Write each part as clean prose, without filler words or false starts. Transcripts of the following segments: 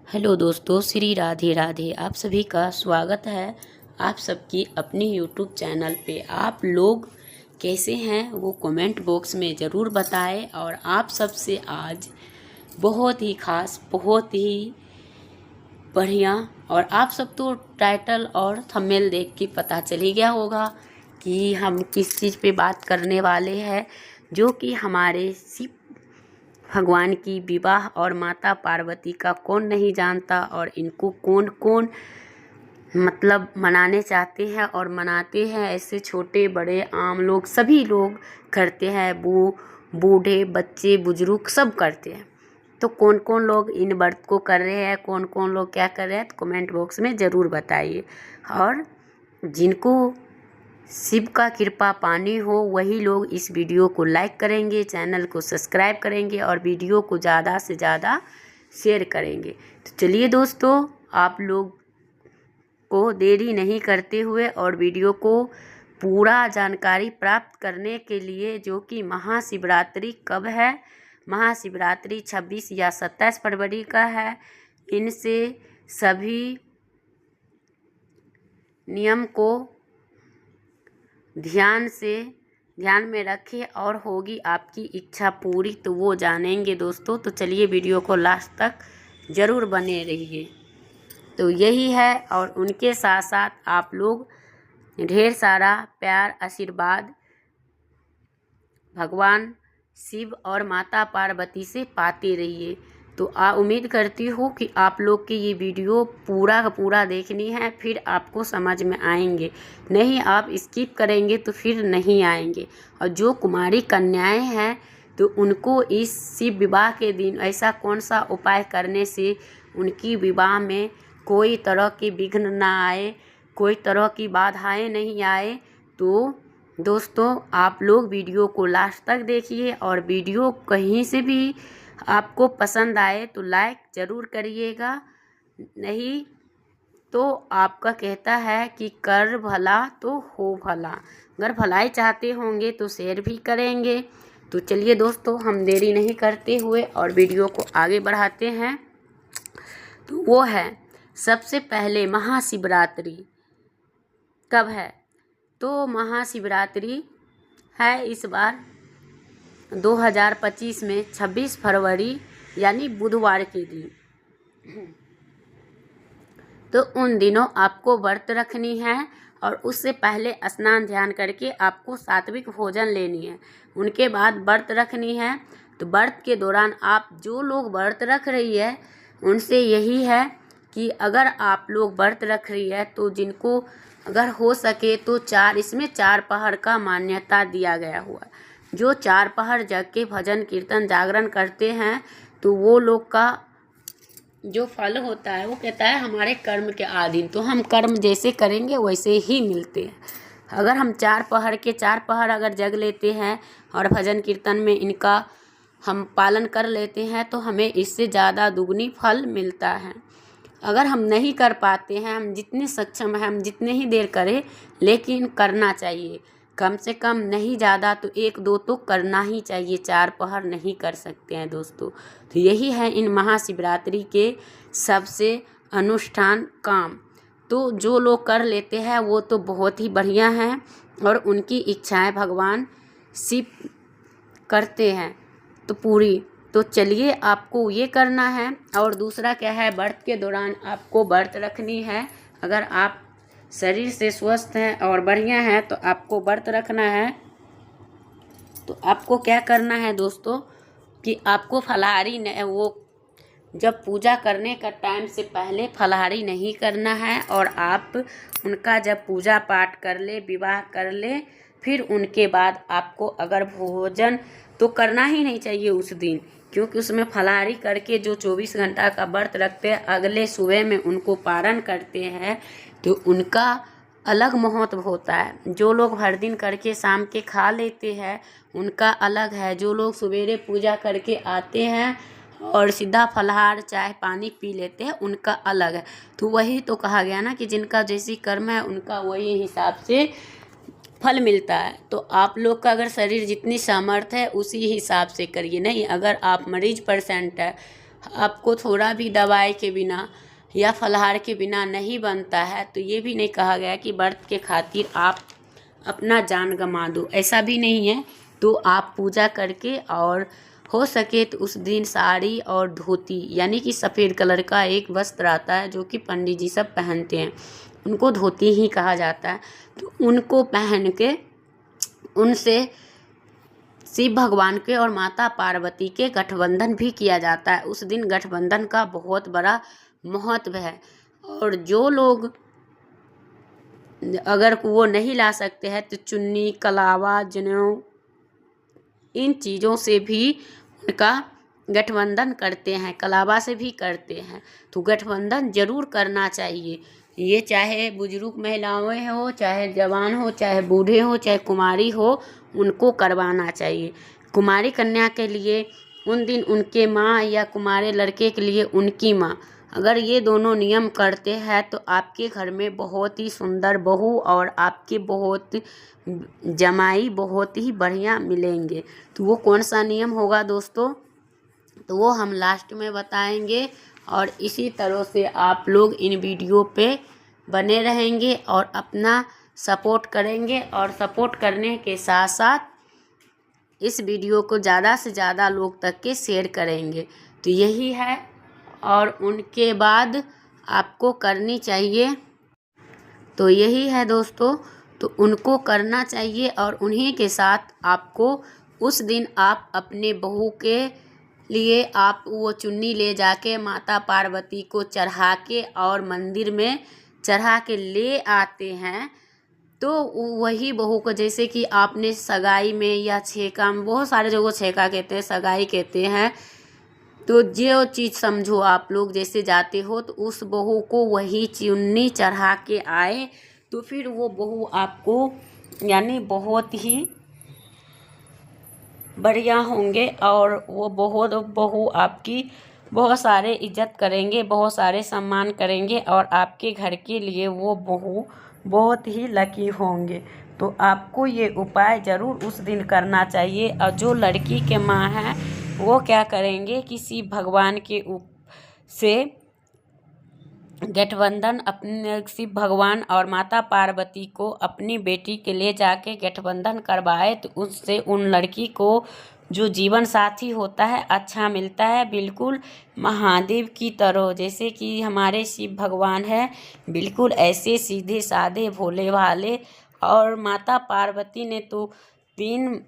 Hello दोस्तों, श्री राधे राधे। आप सभी का स्वागत है आप सबकी अपनी यूट्यूब चैनल पे। आप लोग कैसे हैं वो कमेंट बॉक्स में ज़रूर बताएं। और आप सबसे आज बहुत ही ख़ास, बहुत ही बढ़िया, और आप सब तो टाइटल और थंबनेल देख के पता चल ही गया होगा कि हम किस चीज़ पे बात करने वाले हैं, जो कि हमारे शिव भगवान की विवाह और माता पार्वती का कौन नहीं जानता। और इनको कौन कौन मतलब मनाने चाहते हैं और मनाते हैं। ऐसे छोटे बड़े आम लोग सभी लोग करते हैं, बूढ़े बच्चे बुजुर्ग सब करते हैं। तो कौन कौन लोग इन व्रत को कर रहे हैं, कौन कौन लोग क्या कर रहे हैं, तो कमेंट बॉक्स में ज़रूर बताइए। और जिनको शिव का कृपा पानी हो वही लोग इस वीडियो को लाइक करेंगे, चैनल को सब्सक्राइब करेंगे और वीडियो को ज़्यादा से ज़्यादा शेयर करेंगे। तो चलिए दोस्तों, आप लोग को देरी नहीं करते हुए और वीडियो को पूरा जानकारी प्राप्त करने के लिए, जो कि महाशिवरात्रि कब है, महाशिवरात्रि 26 या 27 फरवरी का है, इनसे सभी नियम को ध्यान में रखें और होगी आपकी इच्छा पूरी, तो वो जानेंगे दोस्तों। तो चलिए वीडियो को लास्ट तक ज़रूर बने रहिए। तो यही है, और उनके साथ साथ आप लोग ढेर सारा प्यार आशीर्वाद भगवान शिव और माता पार्वती से पाते रहिए। तो उम्मीद करती हूँ कि आप लोग की ये वीडियो पूरा का पूरा देखनी है, फिर आपको समझ में आएंगे। नहीं आप स्किप करेंगे तो फिर नहीं आएंगे। और जो कुमारी कन्याएं हैं तो उनको इस शिव विवाह के दिन ऐसा कौन सा उपाय करने से उनकी विवाह में कोई तरह की विघ्न ना आए, कोई तरह की बाधाएं नहीं आए। तो दोस्तों आप लोग वीडियो को लास्ट तक देखिए, और वीडियो कहीं से भी आपको पसंद आए तो लाइक ज़रूर करिएगा, नहीं तो आपका कहता है कि कर भला तो हो भला। अगर भलाई चाहते होंगे तो शेयर भी करेंगे। तो चलिए दोस्तों, हम देरी नहीं करते हुए और वीडियो को आगे बढ़ाते हैं। तो वो है सबसे पहले महाशिवरात्रि कब है। तो महाशिवरात्रि है इस बार 2025 में 26 फरवरी यानी बुधवार के दिन। तो उन दिनों आपको व्रत रखनी है और उससे पहले स्नान ध्यान करके आपको सात्विक भोजन लेनी है। उनके बाद व्रत रखनी है। तो व्रत के दौरान आप जो लोग व्रत रख रही है उनसे यही है कि अगर आप लोग व्रत रख रही है तो जिनको अगर हो सके तो इसमें 4 पहर का मान्यता दिया गया हुआ है। जो 4 पहर जग के भजन कीर्तन जागरण करते हैं तो वो लोग का जो फल होता है वो कहता है हमारे कर्म के अधीन, तो हम कर्म जैसे करेंगे वैसे ही मिलते हैं। अगर हम 4 पहर के 4 पहर अगर जग लेते हैं और भजन कीर्तन में इनका हम पालन कर लेते हैं तो हमें इससे ज़्यादा दुगनी फल मिलता है। अगर हम नहीं कर पाते हैं, हम जितने सक्षम हैं हम जितने ही देर करें, लेकिन करना चाहिए कम से कम, नहीं ज़्यादा तो 1-2 तो करना ही चाहिए। 4 पहर नहीं कर सकते हैं दोस्तों। तो यही है इन महाशिवरात्रि के सबसे अनुष्ठान काम। तो जो लोग कर लेते हैं वो तो बहुत ही बढ़िया हैं और उनकी इच्छाएं भगवान शिव करते हैं तो पूरी। तो चलिए आपको ये करना है। और दूसरा क्या है, व्रत के दौरान आपको व्रत रखनी है। अगर आप शरीर से स्वस्थ हैं और बढ़िया हैं तो आपको व्रत रखना है। तो आपको क्या करना है दोस्तों कि आपको फलाहारी वो जब पूजा करने का टाइम से पहले फलाहारी नहीं करना है। और आप उनका जब पूजा पाठ कर ले, विवाह कर ले, फिर उनके बाद आपको अगर भोजन तो करना ही नहीं चाहिए उस दिन, क्योंकि उसमें फलाहारी करके जो 24 घंटा का व्रत रखते हैं अगले सुबह में उनको पारण करते हैं तो उनका अलग महत्व होता है। जो लोग हर दिन करके शाम के खा लेते हैं उनका अलग है। जो लोग सवेरे पूजा करके आते हैं और सीधा फलाहार चाय पानी पी लेते हैं उनका अलग है। तो वही तो कहा गया ना कि जिनका जैसी कर्म है उनका वही हिसाब से फल मिलता है। तो आप लोग का अगर शरीर जितनी सामर्थ्य है उसी हिसाब से करिए। नहीं अगर आप मरीज पेशेंट है आपको थोड़ा भी दवाई के बिना या फलाहार के बिना नहीं बनता है, तो ये भी नहीं कहा गया कि व्रत के खातिर आप अपना जान गंवा दो, ऐसा भी नहीं है। तो आप पूजा करके, और हो सके तो उस दिन साड़ी और धोती, यानी कि सफ़ेद कलर का एक वस्त्र आता है जो कि पंडित जी सब पहनते हैं, उनको धोती ही कहा जाता है। तो उनको पहन के उनसे शिव भगवान के और माता पार्वती के गठबंधन भी किया जाता है। उस दिन गठबंधन का बहुत बड़ा महत्व है। और जो लोग अगर वो नहीं ला सकते हैं तो चुन्नी, कलावा, जनेऊ, इन चीज़ों से भी उनका गठबंधन करते हैं, कलावा से भी करते हैं। तो गठबंधन ज़रूर करना चाहिए। ये चाहे बुजुर्ग महिलाएं हो, चाहे जवान हो, चाहे बूढ़े हो, चाहे कुमारी हो, उनको करवाना चाहिए। कुमारी कन्या के लिए उन दिन उनके माँ, या कुमारे लड़के के लिए उनकी माँ, अगर ये दोनों नियम करते हैं तो आपके घर में बहुत ही सुंदर बहू और आपके बहुत जमाई बहुत ही बढ़िया मिलेंगे। तो वो कौन सा नियम होगा दोस्तों, तो वो हम लास्ट में बताएंगे। और इसी तरह से आप लोग इन वीडियो पे बने रहेंगे और अपना सपोर्ट करेंगे, और सपोर्ट करने के साथ साथ इस वीडियो को ज़्यादा से ज़्यादा लोग तक के शेयर करेंगे। तो यही है। और उनके बाद आपको करनी चाहिए, तो यही है दोस्तों, तो उनको करना चाहिए। और उन्हीं के साथ आपको उस दिन आप अपने बहू के लिए आप वो चुन्नी ले जाके माता पार्वती को चढ़ा के और मंदिर में चढ़ा के ले आते हैं। तो वही बहू को, जैसे कि आपने सगाई में या छेका में, बहुत सारे जगह छेका कहते हैं, सगाई कहते हैं, तो जो चीज़ समझो आप लोग जैसे जाते हो, तो उस बहू को वही चुन्नी चढ़ा के आए, तो फिर वो बहू आपको यानी बहुत ही बढ़िया होंगे। और वो बहू आपकी बहुत सारे इज्जत करेंगे, बहुत सारे सम्मान करेंगे, और आपके घर के लिए वो बहू बहुत ही लकी होंगे। तो आपको ये उपाय ज़रूर उस दिन करना चाहिए। और जो लड़की के माँ हैं वो क्या करेंगे कि शिव भगवान के से गठबंधन, अपने शिव भगवान और माता पार्वती को अपनी बेटी के लिए जाके गठबंधन करवाए, तो उससे उन लड़की को जो जीवन साथी होता है अच्छा मिलता है, बिल्कुल महादेव की तरह। जैसे कि हमारे शिव भगवान है, बिल्कुल ऐसे सीधे साधे भोले भाले। और माता पार्वती ने तो 3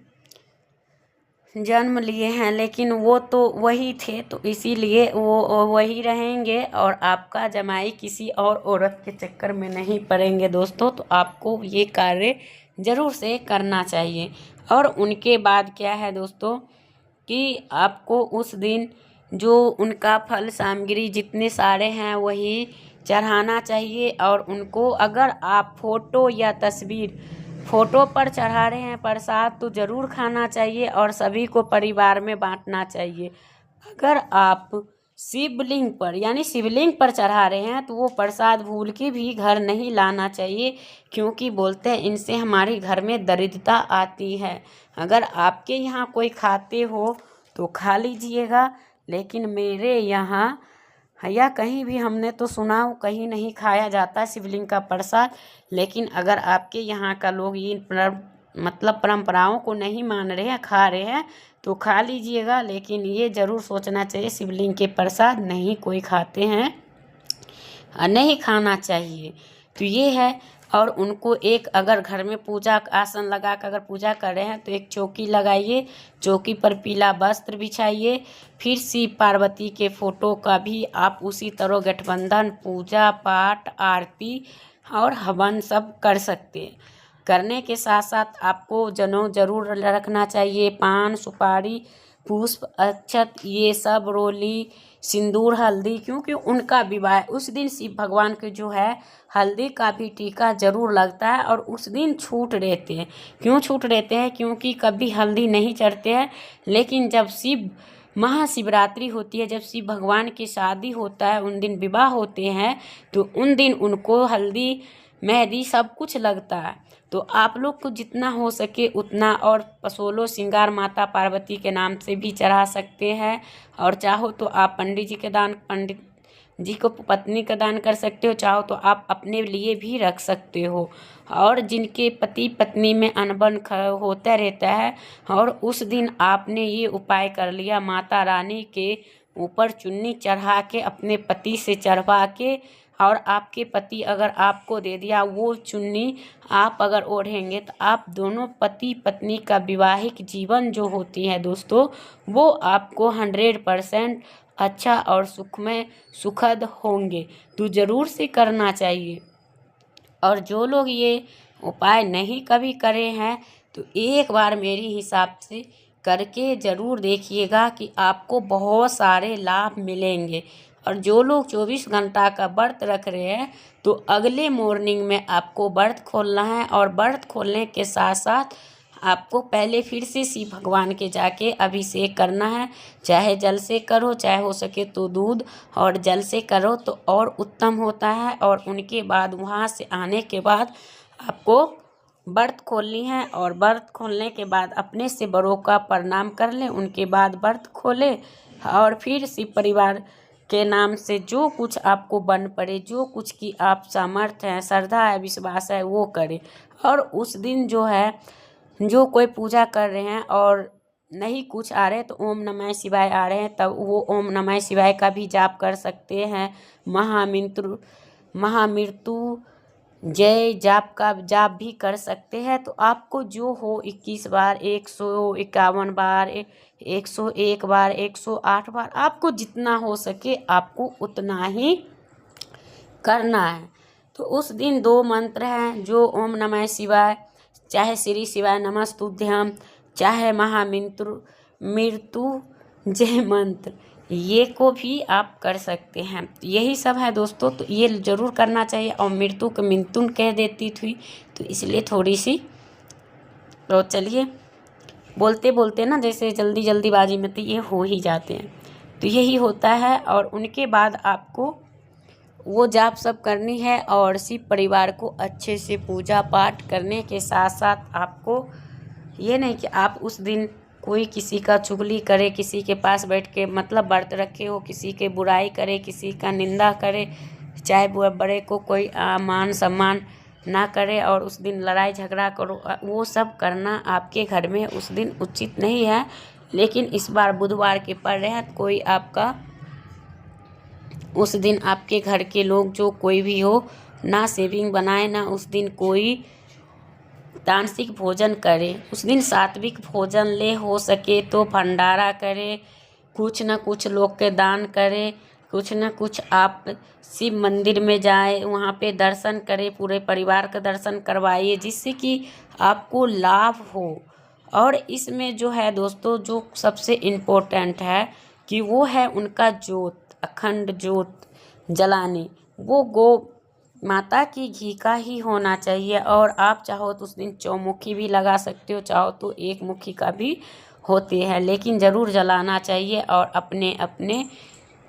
जन्म लिए हैं, लेकिन वो तो वही थे, तो इसीलिए वो वही रहेंगे। और आपका जमाई किसी और औरत के चक्कर में नहीं पड़ेंगे दोस्तों। तो आपको ये कार्य ज़रूर से करना चाहिए। और उनके बाद क्या है दोस्तों कि आपको उस दिन जो उनका फल सामग्री जितने सारे हैं वही चढ़ाना चाहिए। और उनको अगर आप फ़ोटो या तस्वीर, फ़ोटो पर चढ़ा रहे हैं प्रसाद, तो ज़रूर खाना चाहिए और सभी को परिवार में बांटना चाहिए। अगर आप शिवलिंग पर यानी शिवलिंग पर चढ़ा रहे हैं तो वो प्रसाद भूल के भी घर नहीं लाना चाहिए, क्योंकि बोलते हैं इनसे हमारे घर में दरिद्रता आती है। अगर आपके यहाँ कोई खाते हो तो खा लीजिएगा, लेकिन मेरे यहाँ या कहीं भी हमने तो सुना कहीं नहीं खाया जाता शिवलिंग का प्रसाद। लेकिन अगर आपके यहाँ का लोग इन मतलब परंपराओं को नहीं मान रहे हैं, खा रहे हैं, तो खा लीजिएगा। लेकिन ये ज़रूर सोचना चाहिए शिवलिंग के प्रसाद नहीं कोई खाते हैं, नहीं खाना चाहिए। तो ये है। और उनको एक अगर घर में पूजा आसन लगा कर अगर पूजा कर रहे हैं तो एक चौकी लगाइए, चौकी पर पीला वस्त्र बिछाइए। फिर शिव पार्वती के फ़ोटो का भी आप उसी तरह गठबंधन, पूजा पाठ, आरती और हवन सब कर सकते हैं। करने के साथ साथ आपको जनेऊ ज़रूर रखना चाहिए, पान, सुपारी, पुष्प, अक्षत, ये सब, रोली, सिंदूर, हल्दी, क्योंकि उनका विवाह उस दिन शिव भगवान के जो है हल्दी का भी टीका ज़रूर लगता है। और उस दिन छूट रहते हैं। क्यों छूट रहते हैं? क्योंकि कभी हल्दी नहीं चढ़ते हैं, लेकिन जब महाशिवरात्रि होती है, जब शिव भगवान की शादी होता है, उन दिन विवाह होते हैं, तो उन दिन उनको हल्दी मेहंदी सब कुछ लगता है। तो आप लोग को जितना हो सके उतना, और 16 श्रृंगार माता पार्वती के नाम से भी चढ़ा सकते हैं। और चाहो तो आप पंडित जी को पत्नी का दान कर सकते हो, चाहो तो आप अपने लिए भी रख सकते हो। और जिनके पति पत्नी में अनबन होता रहता है, और उस दिन आपने ये उपाय कर लिया, माता रानी के ऊपर चुन्नी चढ़ा के अपने पति से चढ़वा के, और आपके पति अगर आपको दे दिया वो चुन्नी आप अगर ओढ़ेंगे, तो आप दोनों पति पत्नी का वैवाहिक जीवन जो होती है दोस्तों, वो आपको 100% अच्छा और सुखमय सुखद होंगे। तो ज़रूर से करना चाहिए। और जो लोग ये उपाय नहीं कभी करे हैं, तो एक बार मेरी हिसाब से करके ज़रूर देखिएगा कि आपको बहुत सारे लाभ मिलेंगे। और जो लोग 24 घंटा का व्रत रख रहे हैं, तो अगले मॉर्निंग में आपको व्रत खोलना है। और व्रत खोलने के साथ साथ आपको पहले फिर से शिव भगवान के जाके अभिषेक करना है। चाहे जल से करो, चाहे हो सके तो दूध और जल से करो तो और उत्तम होता है। और उनके बाद वहाँ से आने के बाद आपको व्रत खोलनी है। और व्रत खोलने के बाद अपने से बड़ों का प्रणाम कर लें, उनके बाद व्रत खोलें। और फिर शिव परिवार के नाम से जो कुछ आपको बन पड़े, जो कुछ की आप सामर्थ्य है, श्रद्धा है, विश्वास है, वो करें। और उस दिन जो है, जो कोई पूजा कर रहे हैं और नहीं कुछ आ रहे, तो ओम नमः शिवाय आ रहे हैं, तब वो ओम नमः शिवाय का भी जाप कर सकते हैं। महामृत्यु जय जाप का जाप भी कर सकते हैं। तो आपको जो हो 21 बार, 151 बार, 101 बार, 108 बार, आपको जितना हो सके आपको उतना ही करना है। तो उस दिन 2 मंत्र हैं, जो ओम नमः शिवाय, चाहे श्री शिवाय नमस्तुभ्यम, चाहे मृत्यु जय मंत्र, ये को भी आप कर सकते हैं। यही सब है दोस्तों, तो ये ज़रूर करना चाहिए। और मृत्यु को मिंतुन कह देती थी, तो इसलिए थोड़ी सी, तो चलिए बोलते बोलते ना जैसे जल्दीबाजी में तो ये हो ही जाते हैं, तो यही होता है। और उनके बाद आपको वो जाप सब करनी है। और शिव परिवार को अच्छे से पूजा पाठ करने के साथ साथ आपको ये नहीं कि आप उस दिन कोई किसी का चुगली करे, किसी के पास बैठ के मतलब व्रत रखे हो, किसी के बुराई करे, किसी का निंदा करे, चाहे बड़े को कोई मान सम्मान ना करे, और उस दिन लड़ाई झगड़ा करो, वो सब करना आपके घर में उस दिन उचित नहीं है। लेकिन इस बार बुधवार के पड़ रहे हैं, कोई आपका उस दिन आपके घर के लोग जो कोई भी हो, ना सेविंग बनाए, ना उस दिन कोई तामसिक भोजन करे। उस दिन सात्विक भोजन ले, हो सके तो भंडारा करे, कुछ न कुछ लोग के दान करे, कुछ न कुछ आप शिव मंदिर में जाए, वहाँ पे दर्शन करें, पूरे परिवार का दर्शन करवाइए, जिससे कि आपको लाभ हो। और इसमें जो है दोस्तों, जो सबसे इम्पोर्टेंट है कि वो है उनका जोत, अखंड जोत जलाने, वो गो माता की घी का ही होना चाहिए। और आप चाहो तो उस दिन चौमुखी भी लगा सकते हो, चाहो तो एक मुखी का भी होते हैं, लेकिन ज़रूर जलाना चाहिए। और अपने अपने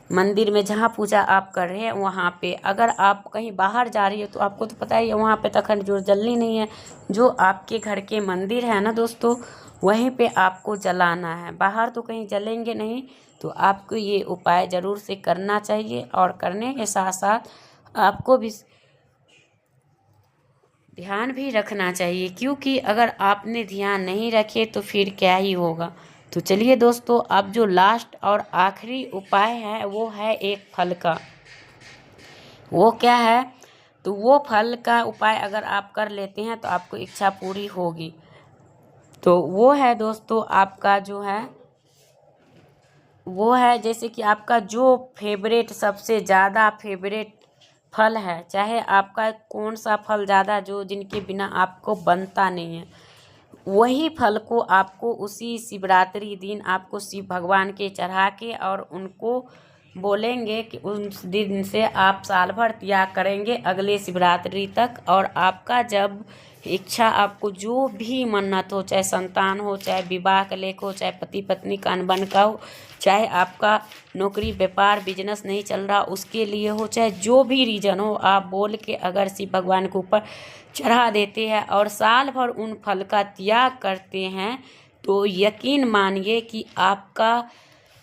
मंदिर में जहाँ पूजा आप कर रहे हैं वहाँ पे, अगर आप कहीं बाहर जा रही हो तो आपको तो पता ही है वहाँ पे तो अखंड जोत जलनी नहीं है। जो आपके घर के मंदिर है ना दोस्तों, वहीं पे आपको जलाना है, बाहर तो कहीं जलेंगे नहीं। तो आपको ये उपाय ज़रूर से करना चाहिए। और करने के साथ साथ आपको भी ध्यान भी रखना चाहिए, क्योंकि अगर आपने ध्यान नहीं रखे तो फिर क्या ही होगा। तो चलिए दोस्तों, अब जो लास्ट और आखिरी उपाय है वो है एक फल का। वो क्या है? तो वो फल का उपाय अगर आप कर लेते हैं तो आपको इच्छा पूरी होगी। तो वो है दोस्तों आपका जो है, वो है जैसे कि आपका जो फेवरेट, सबसे ज़्यादा फेवरेट फल है, चाहे आपका कौन सा फल ज़्यादा, जो जिनके बिना आपको बनता नहीं है, वही फल को आपको उसी शिवरात्रि दिन आपको शिव भगवान के चढ़ा के, और उनको बोलेंगे कि उस दिन से आप साल भर त्याग करेंगे अगले शिवरात्रि तक। और आपका जब इच्छा आपको जो भी मन्नत हो, चाहे संतान हो, चाहे विवाह का लेख हो, चाहे पति पत्नी का अनबन का हो, चाहे आपका नौकरी व्यापार बिजनेस नहीं चल रहा उसके लिए हो, चाहे जो भी रीज़न हो, आप बोल के अगर शिव भगवान के ऊपर चढ़ा देते हैं और साल भर उन फल का त्याग करते हैं तो यकीन मानिए कि आपका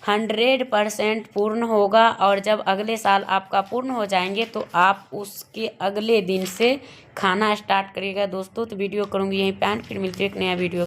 100% पूर्ण होगा। और जब अगले साल आपका पूर्ण हो जाएंगे तो आप उसके अगले दिन से खाना स्टार्ट करिएगा दोस्तों। तो वीडियो करूँगी यहीं पे, फिर मिलते हैं एक नया वीडियो।